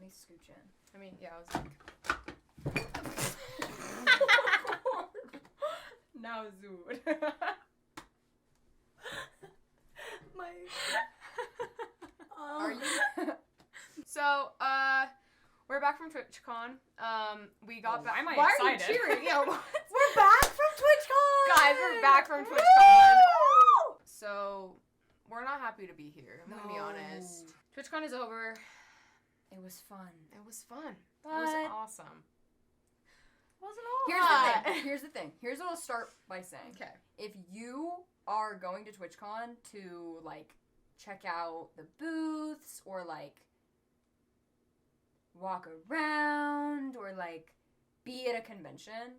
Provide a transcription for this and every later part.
me scooch in. I mean, yeah, I was like... now Zood. Are you? So, we're back from TwitchCon. We got back. Why Why are you excited? cheering? Yeah, We're back from TwitchCon! guys, we're back from TwitchCon. Woo! So, we're not happy to be here. I'm gonna be honest. TwitchCon is over. It was fun. It was fun. But It was awesome. Wasn't all Here's the thing. Here's what I'll start by saying. Okay. If you are going to TwitchCon to, like, check out the booths or, like, walk around or, like, be at a convention,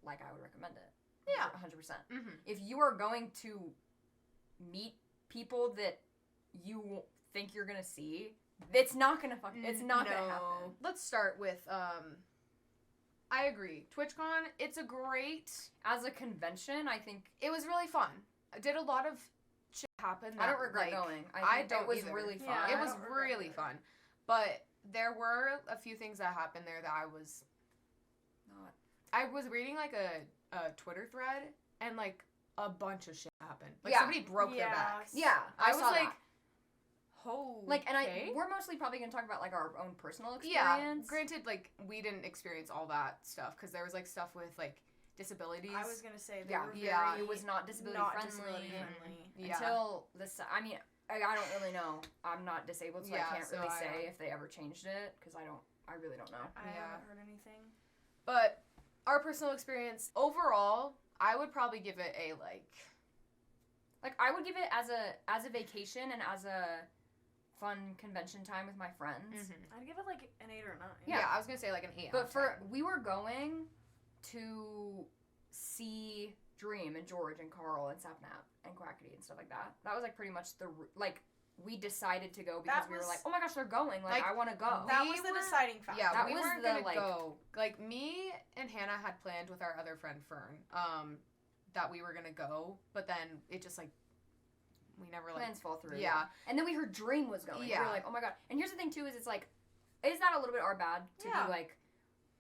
like, I would recommend it. Yeah. 100%. Mm-hmm. If you are going to meet people that you think you're gonna see, it's not gonna it's not gonna happen. Let's start with, I agree. TwitchCon, it's a great... As a convention, I think... It was really fun. I did a lot of shit happen. I don't regret going. I think don't it was either. really fun. Yeah, It I was don't regret really either. fun. But there were a few things that happened there that I was... Not. I was reading, like, a Twitter thread, and, like, a bunch of shit happened. Like, Yeah. somebody broke their back. Yeah, I was saw like, that. oh, Like, and okay. we're mostly probably gonna talk about, like, our own personal Yeah, experience. granted, like, we didn't experience all that stuff, because there was, like, stuff with, like, disabilities. I was gonna say they Yeah, were yeah, very it was not disability friendly. disability friendly. Yeah. Until this, I mean, I don't really know. I'm not disabled, so Yeah, I can't so really I, say if they ever changed it, because I really don't know. I Yeah. haven't heard anything. But our personal experience, overall, I would probably give it a, Like, I would give it as a vacation and as a fun convention time with my friends. I'd give it like an 8 or a 9. Yeah, I was going to say, like, an 8 out But of 10. we were going to see Dream and George and Carl and Sapnap and Quackity and stuff like that. That was, like, pretty much we decided to go because we were like, oh my gosh, they're going. Like I want to go. That We was the were- deciding factor. Yeah, That we was weren't the, gonna like- go. Like, me and Hannah had planned with our other friend Fern, that we were gonna go, but then it just, like, we never, like... Plans fall through. Yeah. And then we heard Dream was going. Yeah. We were like, oh my god. And here's the thing, too, is it's like, is that a little bit our bad to Yeah. be like,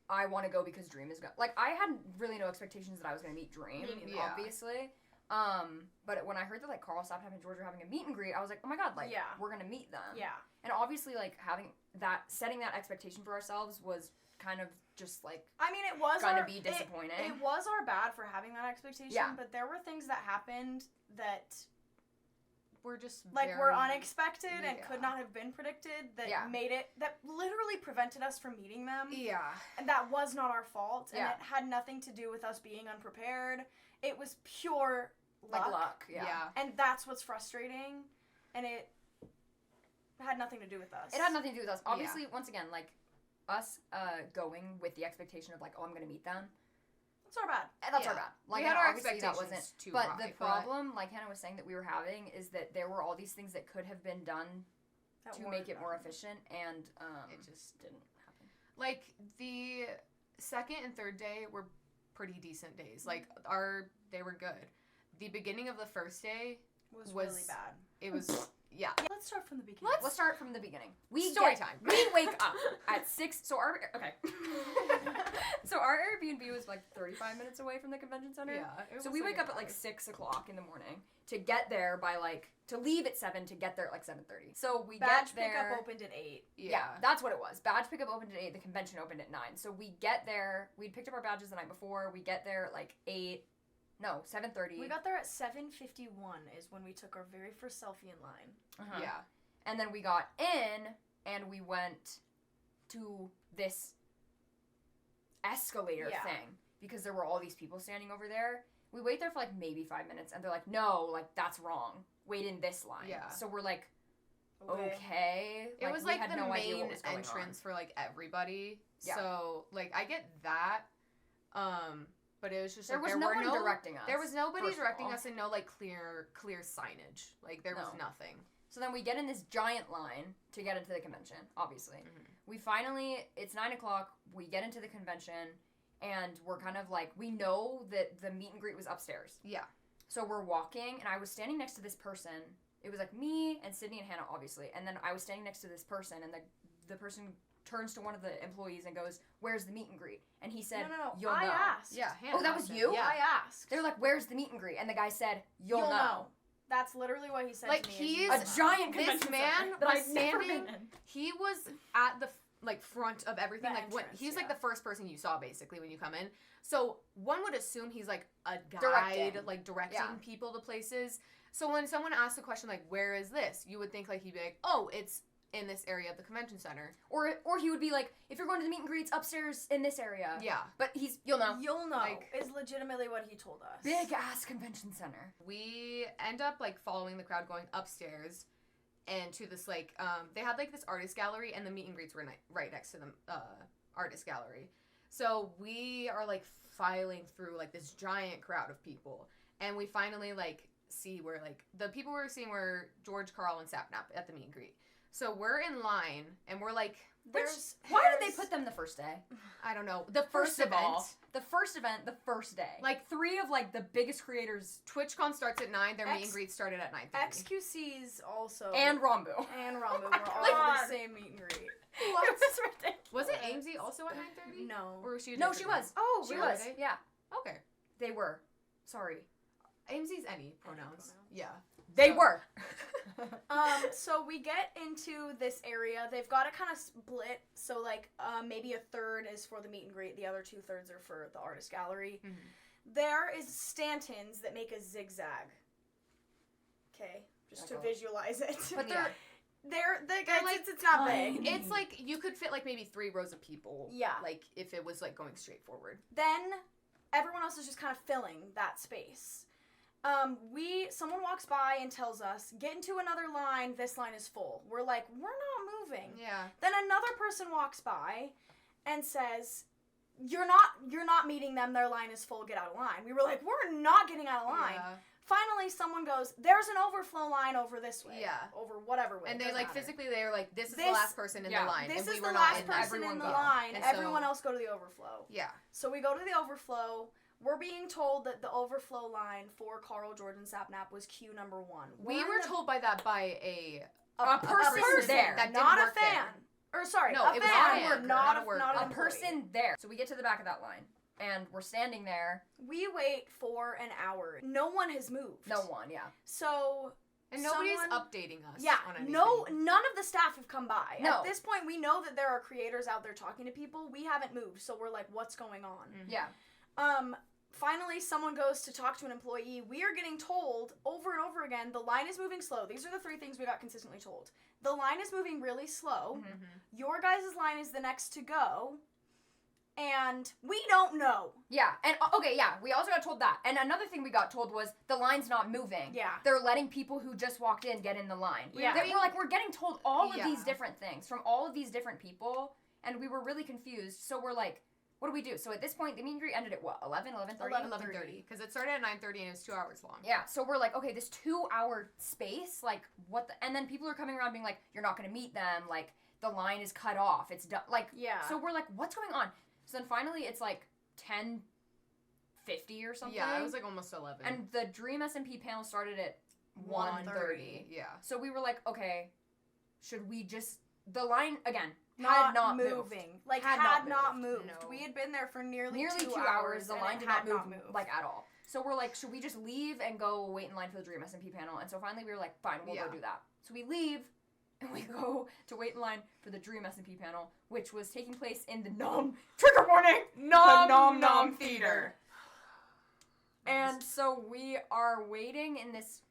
I want to go because Dream is going? Like, I had really no expectations that I was going to meet Dream, Me neither. Yeah. obviously. But when I heard that, like, Carl, Sapnap, and George were having a meet and greet, I was like, oh my god, like, Yeah. we're going to meet them. Yeah. And obviously, like, setting that expectation for ourselves was kind of just, like, I mean, it was gonna our, be disappointing. It was our bad for having that expectation, Yeah. but there were things that happened that We're just like were unexpected and yeah. could not have been predicted that Yeah. that literally prevented us from meeting them. Yeah. And that was not our fault, and Yeah. it had nothing to do with us being unprepared. It was pure luck. like, luck. Yeah. And that's what's frustrating, and it had nothing to do with us. It had nothing to do with us. Obviously, once again, like, us going with the expectation of, like, oh, I'm going to meet them. It's our bad. That's our Yeah. bad. Like, We had and our obviously that wasn't. expectations too But high, the problem, like Hannah was saying, that we were having is that there were all these things that could have been done That to weren't make it more done. efficient, and It just didn't happen. Like, the second and third day were pretty decent days. Like, they were good. The beginning of the first day, Was was- really bad. it was, yeah. Yeah, let's start from the beginning. Let's start from the beginning. Story time. We wake up at 6. So our Airbnb was like 35 minutes away from the convention center. Yeah. So we wake up at like 6 o'clock in the morning to get there by to leave at 7 to get there at like 7:30. So we Badge get there. pickup opened at 8. Yeah, that's what it was. Badge pickup opened at 8. The convention opened at 9. So we get there. We'd picked up our badges the night before. We get there at like 7:30. We got there at 7:51 is when we took our very first selfie in line. Uh-huh. Yeah. And then we got in, and we went to this escalator Yeah. thing because there were all these people standing over there. We wait there for like maybe 5 minutes, and they're like, "No, like that's wrong. Wait in this line." Yeah. So we're like, "Okay." It was we like had the no idea what main was going entrance for like everybody. Yeah. So like I get that. But it was just There like was there no were one directing us. There was nobody first of directing all. us and no like clear signage. Like there was No. nothing. So then we get in this giant line to get into the convention, obviously. Mhm. We finally, it's 9 o'clock, we get into the convention, and we're kind of like, we know that the meet and greet was upstairs. Yeah. So we're walking, and I was standing next to this person. It was like me and Sydney and Hannah, obviously. And then I was standing next to this person, and the person turns to one of the employees and goes, "Where's the meet and greet?" And he said, No. "You'll I know." asked. Yeah, Hannah Oh, that was asked it. you? Yeah. I asked. They're like, "Where's the meet and greet?" And the guy said, "You'll know." That's literally what he said Like, to me. he's "You'll A know." giant This convention man center. that was I've never standing. been in. He was at the like front of everything. The Like when entrance, he's like yeah. the first person you saw basically when you come in. So one would assume he's like a guide, Directing. like directing Yeah. people to places. So when someone asks a question like, "Where is this?" you would think like he'd be like, "Oh, it's in this area of the convention center." Or he would be like, "If you're going to the meet and greets upstairs in this area." Yeah. But you'll know. You'll know Like- is legitimately what he told us. Big ass convention center. We end up like following the crowd going upstairs and to this like they had like this artist gallery and the meet and greets were right next to the artist gallery. So we are like filing through like this giant crowd of people and we finally like see where like the people we were seeing were George, Carl, and Sapnap at the meet and greet. So we're in line and we're like Why did they put them the first day? I don't know, the first of event. all, the first event, the first day. Like, 3 of like the biggest creators TwitchCon starts at 9, their meet and X- greet started at 9:30. XQC's also and Rambu. and Ramu Oh were my all God. the same meet and greet. It was ridiculous. Was it Amesy also at 9:30? No. Or was she a No, different she one? was. Oh, She really? was. Yeah, Okay. they were. Sorry. Amesey's any pronouns. pronouns. Yeah. They So- were. So we get into this area. They've got it kind of split. So like, maybe a third is for the meet and greet. The other 2/3 are for the artist gallery. Mhm. There is Stantons that make a zigzag. Okay, just to Like a- visualize it. But Yeah. they're They're, like, it's not tiny. big. It's like you could fit like maybe 3 rows of people. Yeah. Like if it was like going straight forward. Then everyone else is just kind of filling that space. Someone walks by and tells us, get into another line, this line is full. We're like, we're not moving. Yeah. Then another person walks by and says, you're not meeting them, their line is full, get out of line. We were like, we're not getting out of line. Yeah. Finally, someone goes, there's an overflow line over this way. Yeah. Over whatever way. And they doesn't like matter. physically they were like, this is the This- last person in yeah. the line. This and we is were the not last in that. person in Everyone the go. line. And Everyone so- else go to the overflow. Yeah. So we go to the overflow. We're being told that the overflow line for Carl, Jordan, Sapnap was queue number 1. We We're were in the- told by that by a A person there. that didn't not a work fan. there. Or sorry, No, a it was fan. not a We're worker, not not a a worker. not an A employee. person there. So we get to the back of that line, and we're standing there. We wait for an hour. No one has moved. No one. Yeah. So And nobody's someone- updating us yeah, on anything. none of the staff have come by. No. At this point, we know that there are creators out there talking to people. We haven't moved, so we're like, what's going on? Mhm. Yeah. Finally, someone goes to talk to an employee. We are getting told over and over again, the line is moving slow. These are the 3 things we got consistently told. The line is moving really slow. Mhm. Mhm. Your guys' line is the next to go. And we don't know. Yeah. And okay. Yeah. We also got told that. And another thing we got told was the line's not moving. Yeah. They're letting people who just walked in get in the line. Yeah. We're like, we're getting told all of Yeah. these different things from all of these different people, and we were really confused. So we're like, what do we do? So at this point, the meet and greet ended at what? 11:30? 11:30 because it started at 9:30 and it was 2 hours long. Yeah, so we're like, okay, this 2-hour space, like, what the, and then people are coming around being like, you're not gonna meet them, like, the line is cut off, it's done, like, Yeah. so we're like, what's going on? So then finally it's like 10:50 or something. Yeah, it was like almost 11. and the Dream SMP panel started at 1:30. 1:30. Yeah. So we were like, okay, should we just, the line, again, not had not moving. moved. Like, Had had not not moved. No. We had been there for nearly 2 hours, the and line it did had not move, moved. like, at all. So we're like, should we just leave and go wait in line for the Dream SMP panel? And so finally we were like, fine, we'll Yeah. go do that. So we leave and we go to wait in line for the Dream SMP panel, which was taking place in the trigger warning, Nom Theater. And so we are waiting in this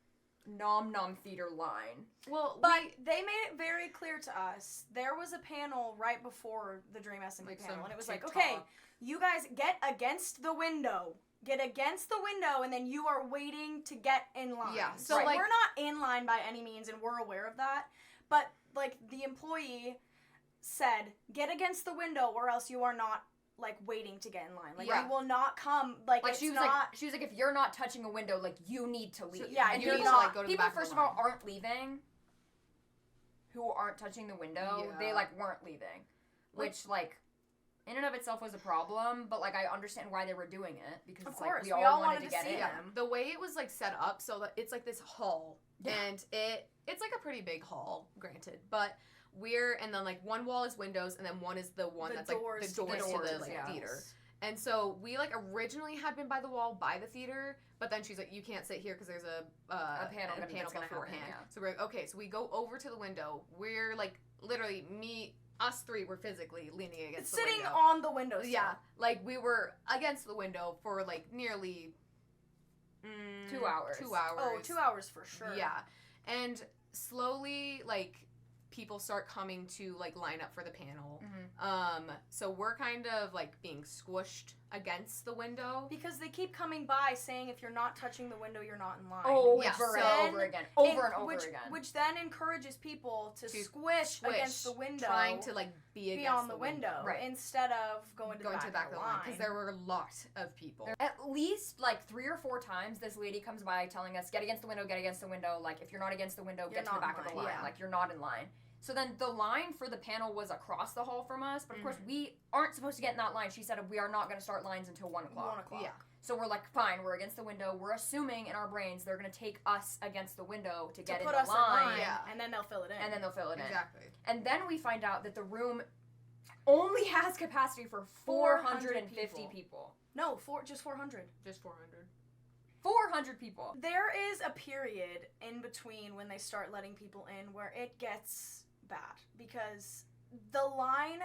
Nom Theater line. Well, But they made it very clear to us. There was a panel right before the Dream SMP Like panel, some and it was like, TikTok. okay, you guys get against the window. Get against the window, and then you are waiting to get in line. Yeah, so, Right. like- we're not in line by any means, and we're aware of that. But, like, the employee said, get against the window, or else you are not, like, waiting to get in line. Like, Yeah. you will not come, like Like it's she was not... like, if you're not touching a window, like you need to leave. yeah, and you're people, not- go to the people back first of of the all aren't leaving. Who aren't touching the window, Yeah. they like weren't leaving, which like in and of itself was a problem. But like I understand why they were doing it because Of it's course, like we we all all wanted wanted to to get see in. them. The way it was like set up so that it's like this hall Yeah. and it's like a pretty big hall, granted, but and then like one wall is windows, and then one is the one that's like the doors to the like theater. And so we like originally had been by the wall by the theater, but then she's like, you can't sit here because there's a panel beforehand. Yeah. So we're like, okay, so we go over to the window. We're like literally us three were physically leaning against the window. Sitting on the window sill. Yeah, like we were against the window for like nearly 2 hours. 2 hours. Oh, 2 hours for sure. Yeah, and slowly like people start coming to like line up for the panel. So we're kind of like being squished against the window because they keep coming by saying if you're not touching the window, you're not in line. Over and over again. Which then encourages people to squish against the window, trying to like be on the window, right, instead of going to the back of the line because there were a lot of people. At least like 3 or 4 times this lady comes by telling us, get against the window, like if you're not against the window, get to the back of the line, like you're not in line. So then the line for the panel was across the hall from us, but of course we aren't supposed to get in that line. She said we are not going to start lines until 1 o'clock. 1 o'clock. Yeah. So we're like, fine, we're against the window. We're assuming in our brains they're going to take us against the window to get in the line. And then they'll fill it in. Exactly. And then we find out that the room only has capacity for 450 people. No, just 400. Just 400. 400 people. There is a period in between when they start letting people in where it gets bad because the line,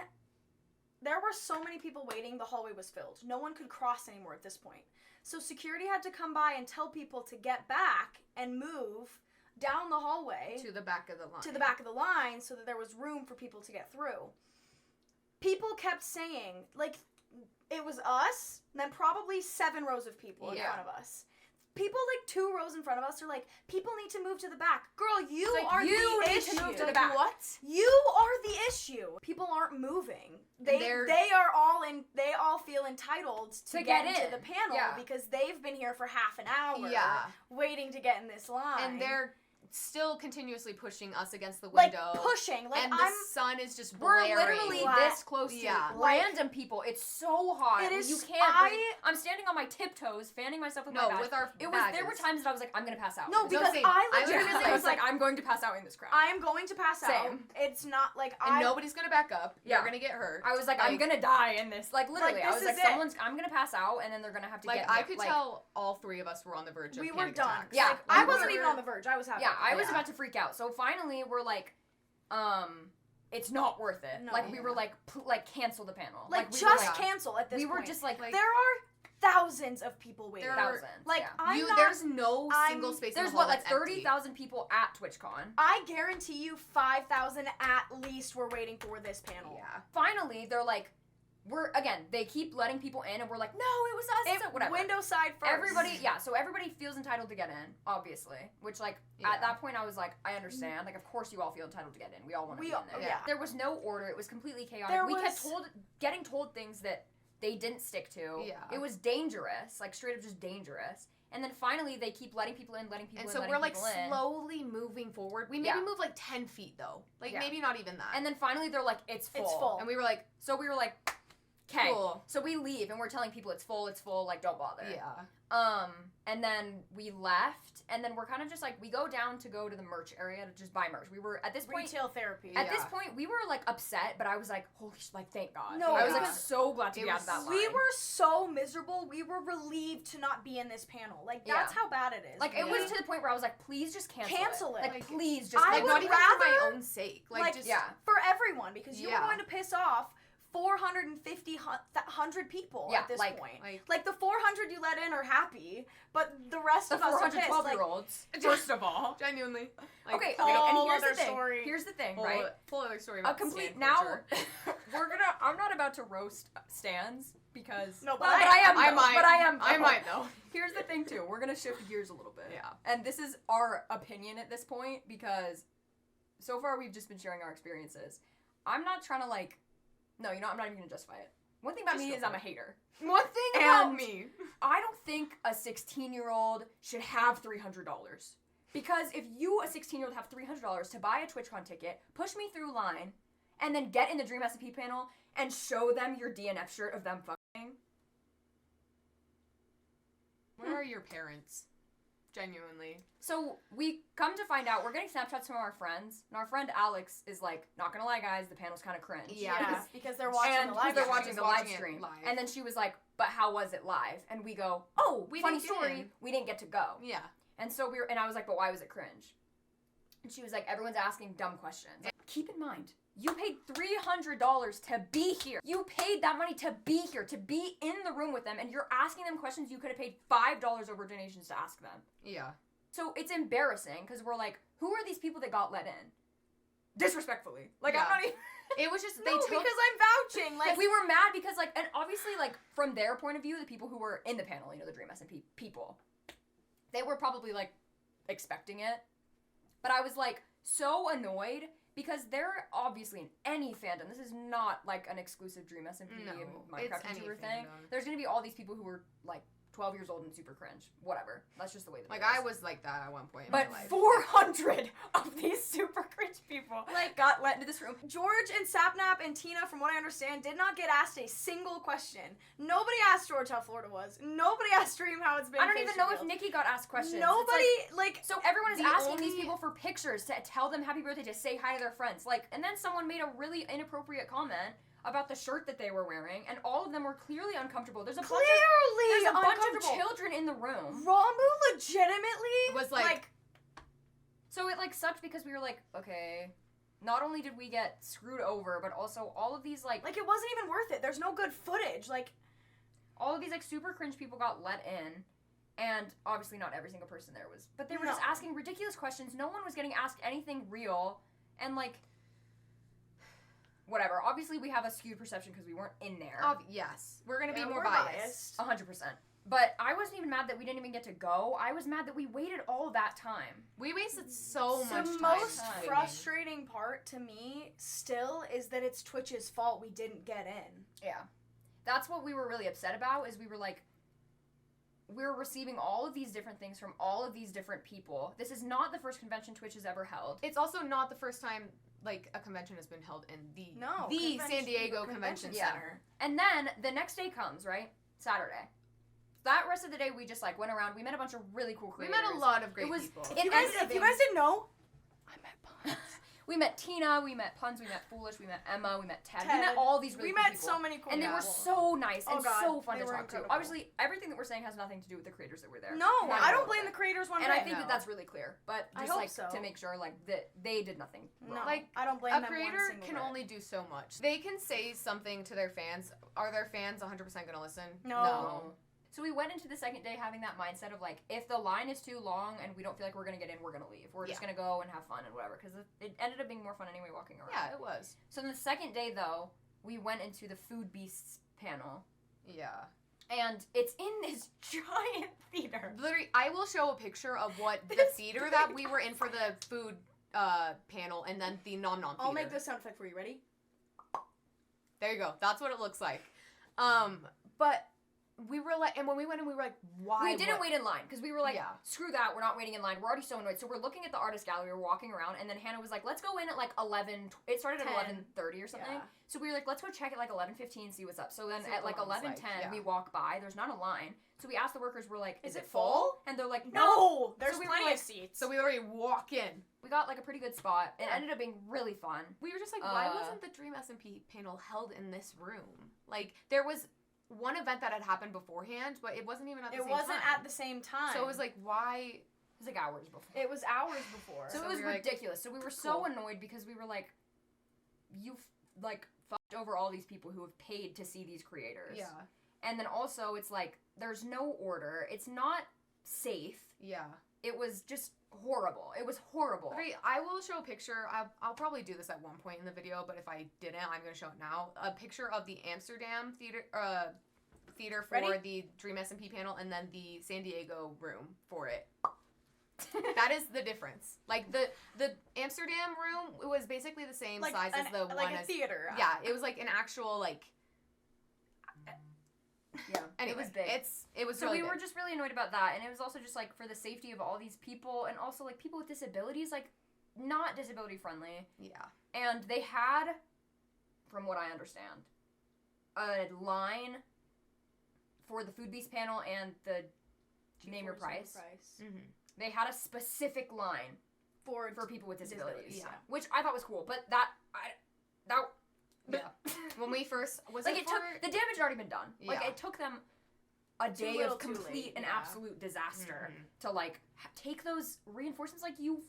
there were so many people waiting, the hallway was filled. No one could cross anymore at this point. So security had to come by and tell people to get back and move down the hallway to the back of the line. To the back of the line so that there was room for people to get through. People kept saying, like, it was us, and then probably 7 rows of people in front of us. People like 2 rows in front of us are like, people need to move to the back. Girl, you are the issue. To move to the back. What? You are the issue. People aren't moving. They all feel entitled to get into the panel because they've been here for half an hour waiting to get in this line. And they're still continuously pushing us against the window. Like pushing. Like and the sun is just blaring. We're literally this close to random people. It's so hot. It is. You can't breathe. I'm standing on my tiptoes, fanning myself with my badge. With our There were times that I was like, I'm gonna pass out. No, because I legitimately was like, I'm going to pass out in this crowd. I am going to pass out. It's not like and nobody's gonna back up. You're gonna get hurt. I was like, I'm gonna die in this. Like literally, I was like, I'm gonna pass out, and then they're gonna have to get. Like I could tell all 3 of us were on the verge of we were done. Attacks. Yeah, I wasn't even on the verge. I was having. Yeah, I was about to freak out. So finally, we're like, it's not worth it. No, like we were like, cancel the panel. Like we just cancel at this point. We were just like there are thousands of people waiting. Thousands. Like there's no single space. There's in the hall like 30,000 people at TwitchCon. I guarantee you 5,000 at least were waiting for this panel. Yeah. Finally, they're like, they keep letting people in, and we're like, no, it was us. Whatever. Window side first. So everybody feels entitled to get in, obviously. Which, like, at that point, I was like, I understand. Like, of course you all feel entitled to get in. We all want to be in there. Yeah. There was no order. It was completely chaotic. We kept getting told things that they didn't stick to. Yeah. It was dangerous. Like, straight up just dangerous. And then finally, they keep letting people in. And so we're like slowly moving forward. We maybe move like 10 feet, though. Like, maybe not even that. And then finally, they're like, it's full. It's full. And we were like, okay. Cool. So we leave and we're telling people it's full, like don't bother. Yeah. And then we left, and then we're kind of just like, we go down to go to the merch area to just buy merch. We were at this point retail therapy. At this point, we were like upset, but I was like, holy sh! Like thank God. No, I was like so glad to be out of that line. We were so miserable. We were relieved to not be in this panel. Like that's how bad it is. Like it was to the point where I was like, please just cancel it. Like please just. I like, would not even rather for my own sake. Like just for everyone because you were going to piss off 450 people at this point. Like the 400 you let in are happy, but the rest of us are pissed. 412-year-olds. First of all, genuinely. Like, okay, and here's the thing. Story. Here's the thing, right? Full other story. About a complete now. I'm not about to roast Stans because I might though. Here's the thing too. We're gonna shift gears a little bit. Yeah. And this is our opinion at this point because so far we've just been sharing our experiences. I'm not trying to like. No, I'm not even gonna justify it. One thing about me is I'm a hater. One thing about me. I don't think a 16-year-old should have $300. Because if you, a 16-year-old, have $300 to buy a TwitchCon ticket, push me through line, and then get in the Dream SMP panel and show them your DNF shirt of them fucking. Where are your parents? Genuinely. So we come to find out we're getting Snapchats from our friends, and our friend Alex is like, not gonna lie, guys, the panel's kind of cringe. Yeah. Because they're watching the live they're stream. watching the live Watching it stream. live. And then she was like, but how was it live? And we go, oh, We funny didn't get story, in. we didn't get to go. Yeah. And so and I was like, but why was it cringe? And she was like, everyone's asking dumb questions. Like, keep in mind, you paid $300 to be here. You paid that money to be here, to be in the room with them, and you're asking them questions you could have paid $5 over donations to ask them. Yeah. So it's embarrassing, because we're like, who are these people that got let in? Disrespectfully. Like, Yeah. I'm not even... It was just, they No, took... because I'm vouching. Like, we were mad because, like, and obviously, like, from their point of view, the people who were in the panel, you know, the Dream SMP people, they were probably, like, expecting it. But I was, like, so annoyed because they're obviously in any fandom. This is not, like, an exclusive Dream SMP No, and it's Minecraft any YouTuber thing. fandom. There's gonna be all these people who were, like, 12 years old and super cringe. Whatever. That's just the way that Like, it is. I was like that at one point in But my life. 400 of these super cringe people, like, got let into this room. George and Sapnap and Tina, from what I understand, did not get asked a single question. Nobody asked George how Florida was. Nobody asked Dream how it's been. I don't even know if revealed. Nikki got asked questions. It's Nobody, like, so everyone is the asking these only- people for pictures to tell them happy birthday, to say hi to their friends. Like, and then someone made a really inappropriate comment about the shirt that they were wearing, and all of them were clearly uncomfortable. There's a bunch of children in the room. Ramu legitimately was like So it, like, sucked because we were like, okay, not only did we get screwed over, but also all of these, like it wasn't even worth it. There's no good footage. Like, all of these, like, super cringe people got let in, and obviously not every single person there was, but they were just No. asking ridiculous questions. No one was getting asked anything real, and, like, whatever. Obviously, we have a skewed perception because we weren't in there. yes. We're gonna be yeah, more we're biased. 100%. But I wasn't even mad that we didn't even get to go. I was mad that we waited all that time. We wasted so much the time. most waiting. frustrating part to me still is that it's Twitch's fault we didn't get in. Yeah. That's what we were really upset about, is we were like, we're receiving all of these different things from all of these different people. This is not the first convention Twitch has ever held. It's also not the first time, like, a convention has been held in the San Diego Convention Yeah. Center. And then the next day comes, right? Saturday. That rest of the day, we just, like, went around. We met a bunch of really cool We creators. met a lot of great It was- people. it You guys, ended up if you being- guys didn't know, I met Puns. We met Tina, we met Puns, we met Foolish, we met Emma, we met Ted. We Ted. met all these really We cool met people. so many cool And they people. were so nice Oh and God, so fun they to were talk to. incredible. Obviously, everything that we're saying has nothing to do with the creators that were there. No, Not I all don't of blame it. the creators one And bit. I think No. that that's really clear. But I just, hope like, so. to make sure, like, that they did nothing No, wrong. Like, I don't blame A them one creator single can bit. only do so much. They can say something to their fans. Are their fans 100% gonna listen? No. So we went into the second day having that mindset of, like, if the line is too long and we don't feel like we're going to get in, we're going to leave. We're just going to go and have fun and whatever. Because it ended up being more fun anyway walking around. Yeah, it was. So the second day, though, we went into the Food Beasts panel. Yeah. And it's in this giant theater. Literally, I will show a picture of what the This theater that we were in for the food panel, and then the Nom Nom theater. I'll make this sound effect for you. Ready? There you go. That's what it looks like. But we were like, and when we went in, we were like, why? We didn't wait in line because we were like, Yeah. screw that, we're not waiting in line. We're already so annoyed. So we're looking at the artist gallery, we're walking around, and then Hannah was like, let's go in at like 11. It started at 10. 11:30 or something. Yeah. So we were like, let's go check at like 11:15, see what's up. So then See at what like the line's 11:10, like, yeah. we walk by. There's not a line. So we asked the workers, we're like, Is it it full? And they're like, No, there's So we were plenty like- of seats. So we already walk in. We got like a pretty good spot. It Yeah. ended up being really fun. We were just like, why Uh, wasn't the Dream SMP panel held in this room? Like, there was one event that had happened beforehand, but it wasn't even at the It same wasn't time. at the same time. So it was like, why? It was like hours before. It was hours before. So So it was we were like, ridiculous. So we were so cool. annoyed because we were like, you like fucked over all these people who have paid to see these creators. Yeah. And then also it's like there's no order. It's not safe. Yeah. It was just horrible. It was horrible. Okay, I will show a picture. I'll probably do this at one point in the video, but if I didn't, I'm gonna show it now. A picture of the Amsterdam theater for Ready? the Dream SMP panel, and then the San Diego room for it. That is the difference. Like the Amsterdam room, it was basically the same like size as the like one a as theater. yeah. It was like an actual like. Yeah. Anyway, it was big. It was So really we were big. just really annoyed about that, and it was also just like for the safety of all these people, and also like people with disabilities, like not disability friendly. Yeah. And they had, from what I understand, a line for the Food Beast panel and the Name Your Price. Mm-hmm. they had a specific line for people with disabilities. Yeah. Which I thought was cool, but Yeah. When we first the damage had already been done. Like Yeah. it took them a Too day little, of too complete late, and yeah. absolute disaster Mhm. to like take those reinforcements. Like you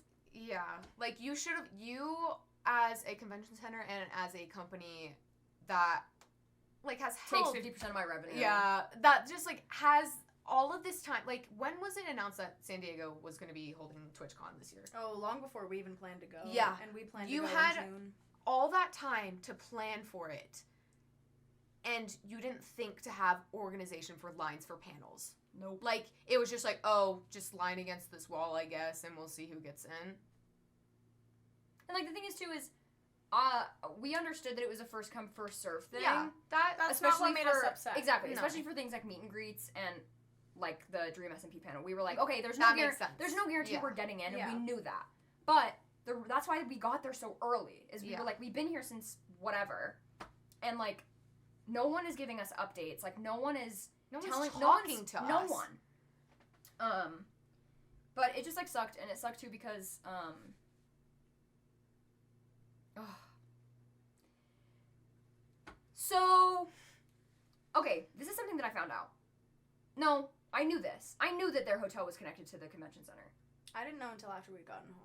like you should have, you as a convention center and as a company that like has takes held 50% of my revenue. Yeah, that just like has all of this time. Like, when was it announced that San Diego was going to be holding TwitchCon this year? Oh, long before we even planned to go. Yeah. And we planned You to go had- in June. All that time to plan for it, and you didn't think to have organization for lines for panels. Nope. Like, it was just like, oh, just line against this wall, I guess, and we'll see who gets in. And like the thing is too is, we understood that it was a first come first serve thing. Yeah, That's not what made us upset. Exactly, No. especially for things like meet and greets and like the Dream SMP panel. We were like, okay, there's That no makes sense. there's no guarantee Yeah. we're getting in, and Yeah. we knew that. But that's why we got there so early. Is we Yeah. were like, we've been here since whatever, and like, no one is giving us updates. Like, no one is no one's telling, talking to us. no one. But it just like sucked, and it sucked too because So, okay, this is something that I found out. No, I knew this. I knew that their hotel was connected to the convention center. I didn't know until after we'd gotten home.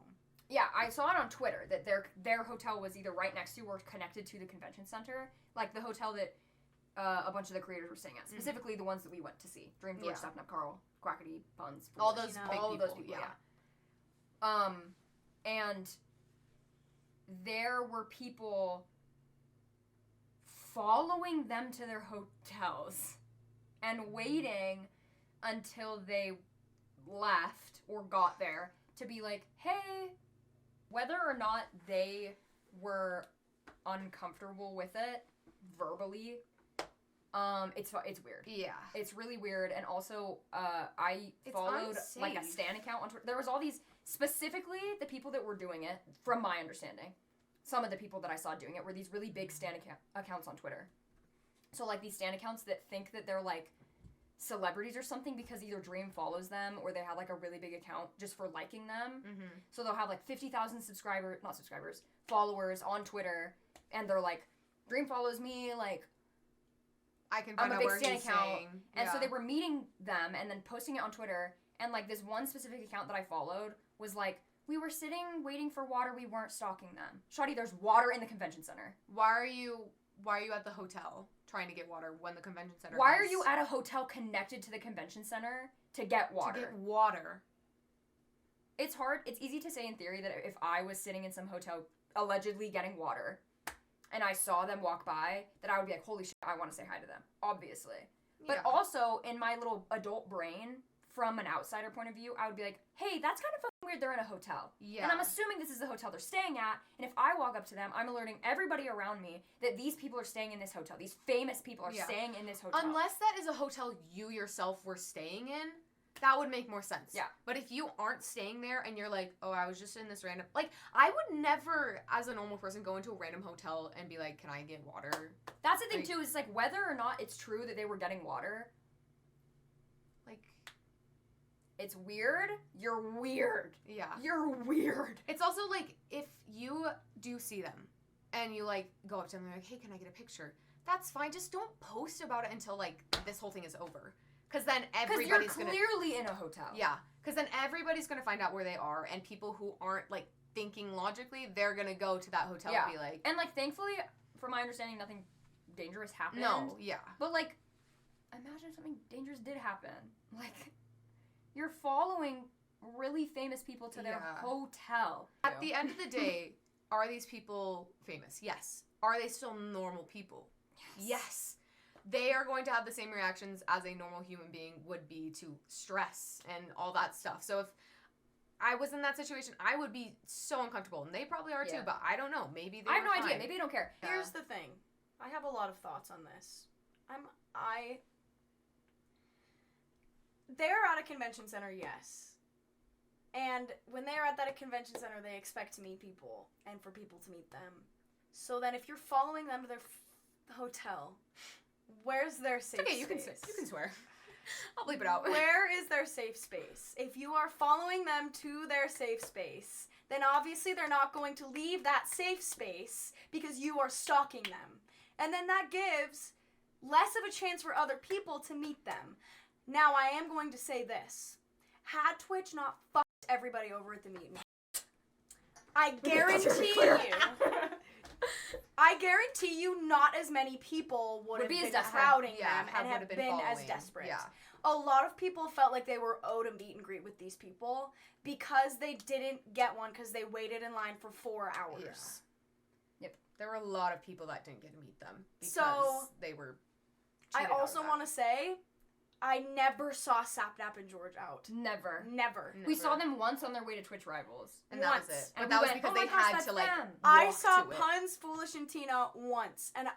Yeah, I saw it on Twitter that their hotel was either right next to or connected to the convention center, like the hotel that a bunch of the creators were staying at, specifically the ones that we went to see: Dream, George, Yeah. Sapnap, Carl, Quackity, Buns, All Foolish, those big all of those people, people. yeah. And there were people following them to their hotels and waiting until they left or got there to be like, hey, whether or not they were uncomfortable with it verbally, it's weird. Yeah. It's really weird. And also, I It's followed like a unsafe. Stan account on Twitter. There was all these, specifically the people that were doing it, from my understanding, some of the people that I saw doing it were these really big Stan accounts on Twitter. So like these Stan accounts that think that they're like celebrities or something because either Dream follows them or they have like a really big account just for liking them. Mm-hmm. So they'll have like 50,000 followers on Twitter, and they're like, Dream follows me, like, I can I'm find a out big where Stan he's account. saying. And so Yeah. they were meeting them and then posting it on Twitter, and like this one specific account that I followed was like, we were sitting waiting for water, we weren't stalking them. Shawty, there's water in the convention center. Why are you at the hotel trying to get water when the convention center Why has- are you at a hotel connected to the convention center to get water? To get water. It's hard. It's easy to say in theory that if I was sitting in some hotel allegedly getting water and I saw them walk by, that I would be like, holy shit, I want to say hi to them. Obviously. But Yeah. also, in my little adult brain, from an outsider point of view, I would be like, hey, that's kind of fucking weird, they're in a hotel. Yeah. And I'm assuming this is the hotel they're staying at, and if I walk up to them, I'm alerting everybody around me that these people are staying in this hotel. These famous people are Yeah. staying in this hotel. Unless that is a hotel you yourself were staying in, that would make more sense. Yeah. But if you aren't staying there and you're like, oh, I was just in this random... Like, I would never, as a normal person, go into a random hotel and be like, can I get water? That's the thing, Like- too, is like whether or not it's true that they were getting water, Like, it's weird. You're weird. yeah. You're weird. It's also like, if you do see them and you like go up to them and they're like, hey, can I get a picture? That's fine. Just don't post about it until like this whole thing is over. Because then Because you're everybody's gonna... clearly in a hotel. Yeah. Because then everybody's gonna find out where they are, and people who aren't like thinking logically, they're gonna go to that hotel Yeah. and be like, And like, thankfully, from my understanding, nothing dangerous happened. no, yeah. But like, imagine if something dangerous did happen. Like, you're following really famous people to their Yeah. hotel. At the end of the day, are these people famous? Yes. Are they still normal people? Yes. They are going to have the same reactions as a normal human being would be to stress and all that stuff. So if I was in that situation, I would be so uncomfortable, and they probably are Yeah. too, but I don't know. Maybe they I have were no idea. fine. Maybe they don't care. Yeah. Here's the thing. I have a lot of thoughts on this. They're at a convention center, yes. And when they're at that convention center, they expect to meet people and for people to meet them. So then if you're following them to their hotel, where's their safe It's okay, you can space? swear. I'll bleep it out. Where is their safe space? If you are following them to their safe space, then obviously they're not going to leave that safe space because you are stalking them. And then that gives less of a chance for other people to meet them. Now, I am going to say this. Had Twitch not fucked everybody over at the meet and greet, I guarantee you not as many people would have been crowding them and have been as desperate. Yeah. A lot of people felt like they were owed a meet and greet with these people because they didn't get one because they waited in line for 4 hours. Yeah. Yep. There were a lot of people that didn't get to meet them because they were I also want to say, I never saw Sapnap and George out. Never. We saw them once on their way to Twitch Rivals. And that was it. But that was because they had to, like, I saw Puns, Foolish, and Tina once. And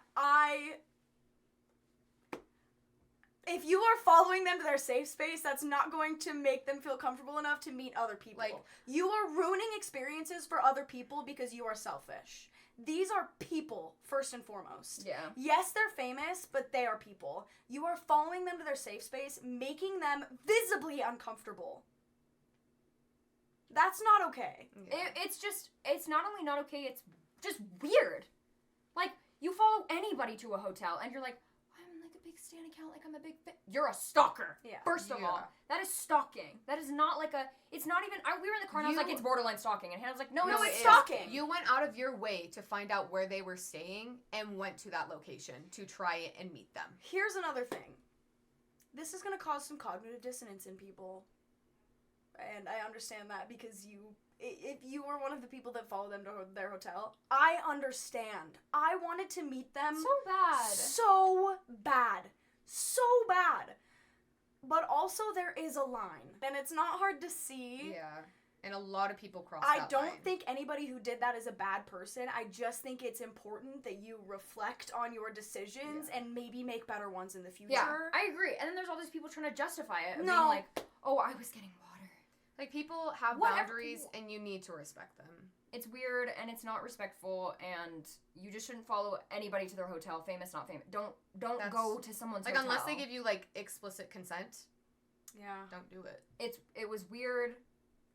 if you are following them to their safe space, that's not going to make them feel comfortable enough to meet other people. Like, you are ruining experiences for other people because you are selfish. These are people, first and foremost. Yeah. Yes, they're famous, but they are people. You are following them to their safe space, making them visibly uncomfortable. That's not okay. Yeah. It's not only not okay, it's just weird. Like, you follow anybody to a hotel, and you're like, I'm like a big stan account, like I'm a big You're a stalker. Yeah. First of all, that is stalking. That is not like it's not even, we were in the car and I was like, it's borderline stalking. And Hannah was like, no, it's stalking. You went out of your way to find out where they were staying and went to that location to try it and meet them. Here's another thing. This is going to cause some cognitive dissonance in people. And I understand that because if you were one of the people that followed them to their hotel, I understand. I wanted to meet them so bad. So bad. But also there is a line. And it's not hard to see. Yeah. And a lot of people cross that line. I don't think anybody who did that is a bad person. I just think it's important that you reflect on your decisions and maybe make better ones in the future. Yeah, I agree. And then there's all these people trying to justify it. Being like, oh, I was getting water. Like, people have boundaries, and you need to respect them. It's weird, and it's not respectful, and you just shouldn't follow anybody to their hotel, famous, not famous. Don't go to someone's hotel. Like, unless they give you, like, explicit consent. Yeah. Don't do it. It was weird.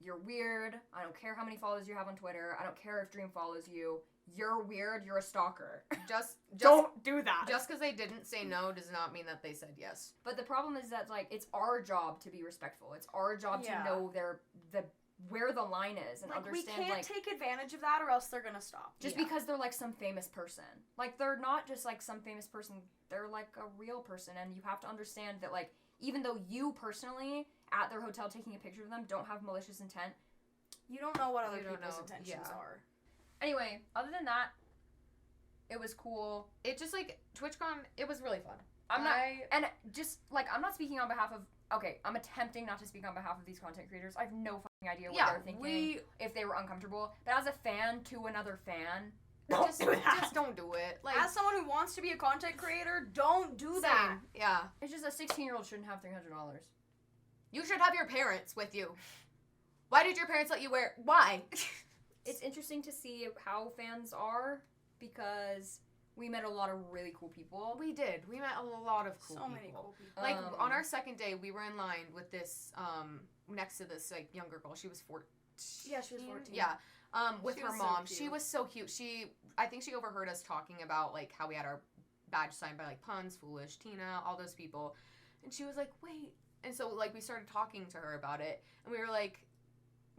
You're weird. I don't care how many followers you have on Twitter. I don't care if Dream follows you. You're weird. You're a stalker. Just don't do that. Just because they didn't say no does not mean that they said yes. But the problem is that, like, it's our job to be respectful. It's our job to know where the line is and understand, we can't take advantage of that or else they're gonna stop. Just because they're, like, some famous person. Like, they're not just, like, some famous person. They're, like, a real person, and you have to understand that, like, even though you personally, at their hotel taking a picture of them, don't have malicious intent, you don't know what other people's intentions are. Anyway, other than that, it was cool. It just, like, TwitchCon, it was really fun. I'm not speaking on behalf of, I'm attempting not to speak on behalf of these content creators. I have no fucking idea what they're thinking, if they were uncomfortable. But as a fan to another fan, just don't do it. Like, as someone who wants to be a content creator, don't do that. Yeah. It's just a 16-year-old shouldn't have $300. You should have your parents with you. Why did your parents let you wear it? Why? It's interesting to see how fans are, because we met a lot of really cool people. We did. We met a lot of cool people. So many cool people. Like, on our second day, we were in line with this, next to this, like, younger girl. She was 14. Yeah, she was 14. Yeah. With her mom. So she was so cute. I think she overheard us talking about, like, how we had our badge signed by, like, Puns, Foolish, Tina, all those people. And she was like, wait. And so, like, we started talking to her about it. And we were like,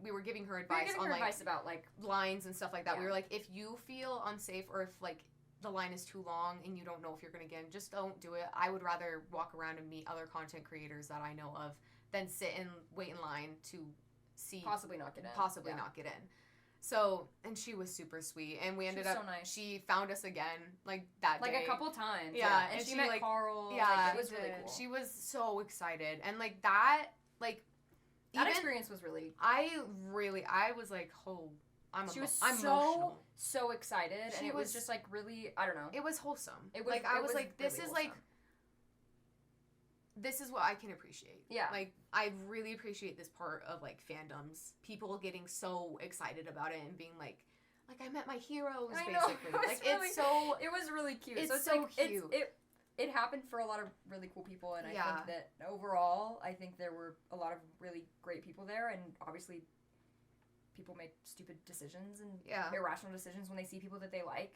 we were giving her advice about, like, lines and stuff like that. Yeah. We were like, if you feel unsafe or if, like, the line is too long and you don't know if you're going to get in, just don't do it. I would rather walk around and meet other content creators that I know of than sit and wait in line to see... Possibly not get in. So, and she was super sweet. And we ended up... so nice. She found us again, like, that day. Like, a couple times. Yeah. And she met, like, Carl. Yeah. Like, it was really cool. She was so excited. And, like, that, like... That experience was really... I was like, I'm emotional. So excited, and it was just, like, really, I don't know. It was wholesome. It was, like, I was like, this really is, wholesome. like, this is what I can appreciate. Yeah. Like, I really appreciate this part of, like, fandoms. People getting so excited about it and being like, I met my heroes, basically. It was like, really, it's so... It was really cute. It's so cute. it happened for a lot of really cool people, and I think that overall, I think there were a lot of really great people there, and obviously people make stupid decisions and irrational decisions when they see people that they like.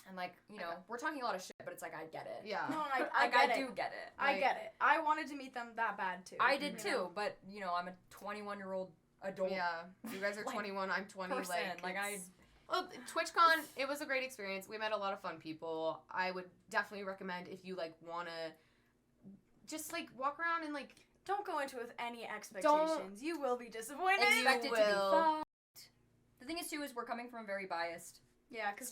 And, like, you know, we're talking a lot of shit, but it's like, I get it. Yeah. No, I do get it. I get it. I wanted to meet them that bad, too. I did, too, but, you know, I'm a 21-year-old adult. Yeah. You guys are 21, I'm 20. Person. Well, TwitchCon, it was a great experience. We met a lot of fun people. I would definitely recommend if you, like, want to just, like, walk around and, like... Don't go into it with any expectations. You will be disappointed. Expect it to be fucked. The thing is, too, is we're coming from a very biased because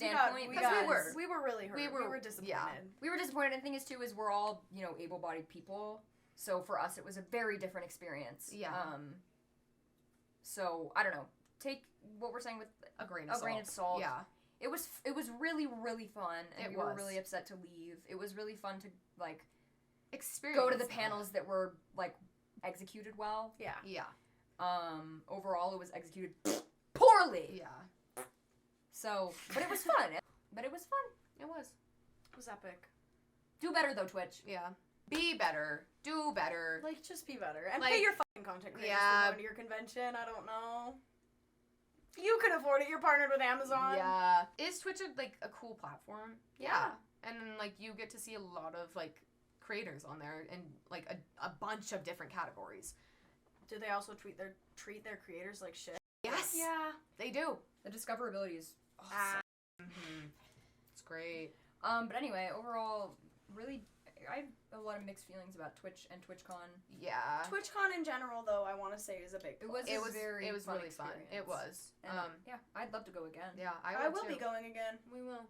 we were really hurt. We were disappointed. Yeah. We were disappointed, and the thing is, too, is we're all, you know, able-bodied people, so for us, it was a very different experience. Yeah. So, I don't know. Take what we're saying with a grain of salt. Yeah. It was really, really fun, and we were really upset to leave. It was really fun to, like, go to the panels that were, like, executed well. Yeah. Yeah. Overall, it was executed poorly. Yeah. So, but it was fun. It was. It was epic. Do better, though, Twitch. Yeah. Be better. Do better. Like, just be better. And like, pay your fucking content creators for going to your convention. I don't know. You can afford it. You're partnered with Amazon. Yeah. Is Twitch a cool platform? Yeah. And then, like, you get to see a lot of, like, creators on there and, like, a bunch of different categories. Do they also treat their creators like shit? Yes. Yeah. They do. The discoverability is awesome. It's great. But anyway, overall, really, I have a lot of mixed feelings about Twitch and TwitchCon. Yeah. TwitchCon in general, though, I want to say is a big plus. It was really fun. It was. And, yeah, I'd love to go again. Yeah, I will be going again. We will.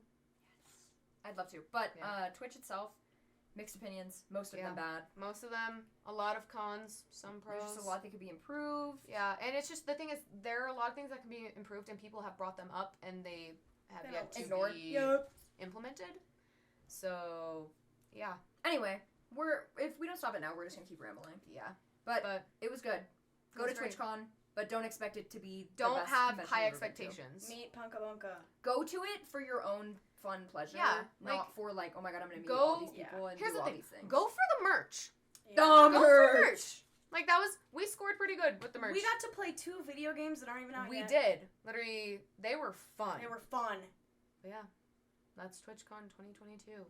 I'd love to. But Twitch itself, mixed opinions. Most of them bad. Most of them. A lot of cons. Some pros. There's just a lot that could be improved. Yeah, and it's just, the thing is, there are a lot of things that can be improved, and people have brought them up, and they have yet to be implemented. So, yeah. Anyway, if we don't stop it now, we're just gonna keep rambling. Yeah. But it was good. Go to TwitchCon, but don't expect it to be Don't the best have convention high you've ever been to. expectations. Meet Punka Bunka. Go to it for your own fun pleasure. Yeah, not for, like, oh my god, I'm gonna meet all these people and Here's do the all thing. these things. Go for the merch. Yeah. Go for merch. Like, we scored pretty good with the merch. We got to play 2 video games that aren't even out yet. We did. Literally, they were fun. They were fun. But yeah, that's TwitchCon 2022.